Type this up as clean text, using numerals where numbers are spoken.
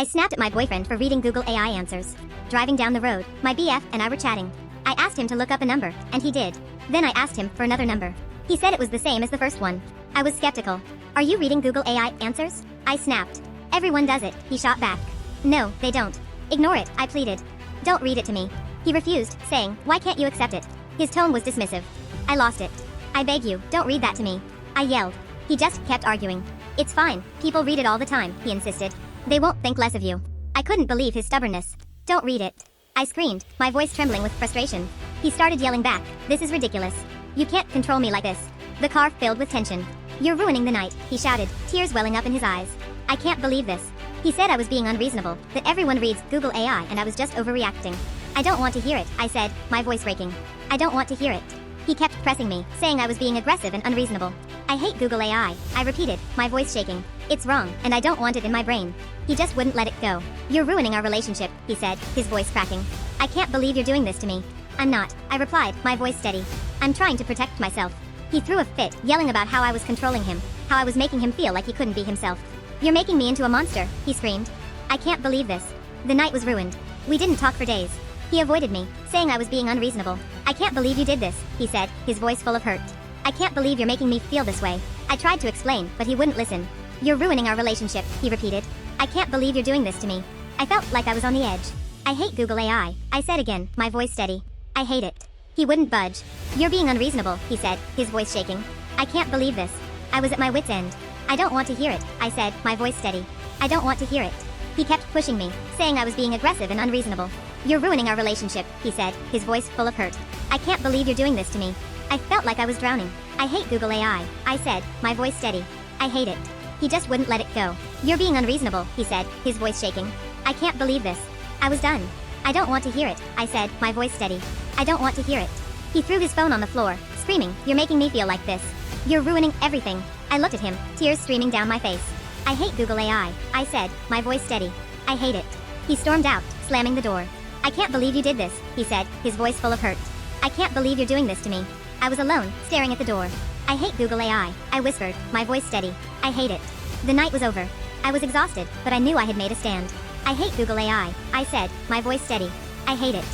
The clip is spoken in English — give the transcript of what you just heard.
I snapped at my boyfriend for reading Google AI answers. Driving down the road, my BF and I were chatting. I asked him to look up a number, and he did. Then I asked him for another number. He said it was the same as the first one. I was skeptical. Are you reading Google AI answers? I snapped. Everyone does it, he shot back. No, they don't. Ignore it, I pleaded. Don't read it to me. He refused, saying, why can't you accept it? His tone was dismissive. I lost it. I beg you, don't read that to me. I yelled. He just kept arguing. It's fine, people read it all the time, he insisted. They won't think less of you. I couldn't believe his stubbornness. Don't read it. I screamed, my voice trembling with frustration. He started yelling back, this is ridiculous. You can't control me like this. The car filled with tension. You're ruining the night, he shouted, tears welling up in his eyes. I can't believe this. He said I was being unreasonable, that everyone reads Google AI and I was just overreacting. I don't want to hear it, I said, my voice breaking. I don't want to hear it. He kept pressing me, saying I was being aggressive and unreasonable. I hate Google AI, I repeated, my voice shaking. It's wrong, and I don't want it in my brain. He just wouldn't let it go. You're ruining our relationship, he said, his voice cracking. I can't believe you're doing this to me. I'm not, I replied, my voice steady. I'm trying to protect myself. He threw a fit, yelling about how I was controlling him, how I was making him feel like he couldn't be himself. You're making me into a monster, he screamed. I can't believe this. The night was ruined. We didn't talk for days. He avoided me, saying I was being unreasonable. I can't believe you did this, he said, his voice full of hurt. I can't believe you're making me feel this way. I tried to explain, but he wouldn't listen. You're ruining our relationship, he repeated. I can't believe you're doing this to me. I felt like I was on the edge. I hate Google AI, I said again, my voice steady. I hate it. He wouldn't budge. You're being unreasonable, he said, his voice shaking. I can't believe this. I was at my wit's end. I don't want to hear it, I said, my voice steady. I don't want to hear it. He kept pushing me, saying I was being aggressive and unreasonable. You're ruining our relationship, he said, his voice full of hurt. I can't believe you're doing this to me. I felt like I was drowning. I hate Google AI, I said, my voice steady. I hate it. He just wouldn't let it go. You're being unreasonable, he said, his voice shaking. I can't believe this. I was done. I don't want to hear it, I said, my voice steady. I don't want to hear it. He threw his phone on the floor, screaming, you're making me feel like this. You're ruining everything. I looked at him, tears streaming down my face. I hate Google AI, I said, my voice steady. I hate it. He stormed out, slamming the door. I can't believe you did this, he said, his voice full of hurt. I can't believe you're doing this to me. I was alone, staring at the door. I hate Google AI, I whispered, my voice steady. I hate it. The night was over. I was exhausted, but I knew I had made a stand. I hate Google AI, I said, my voice steady. I hate it.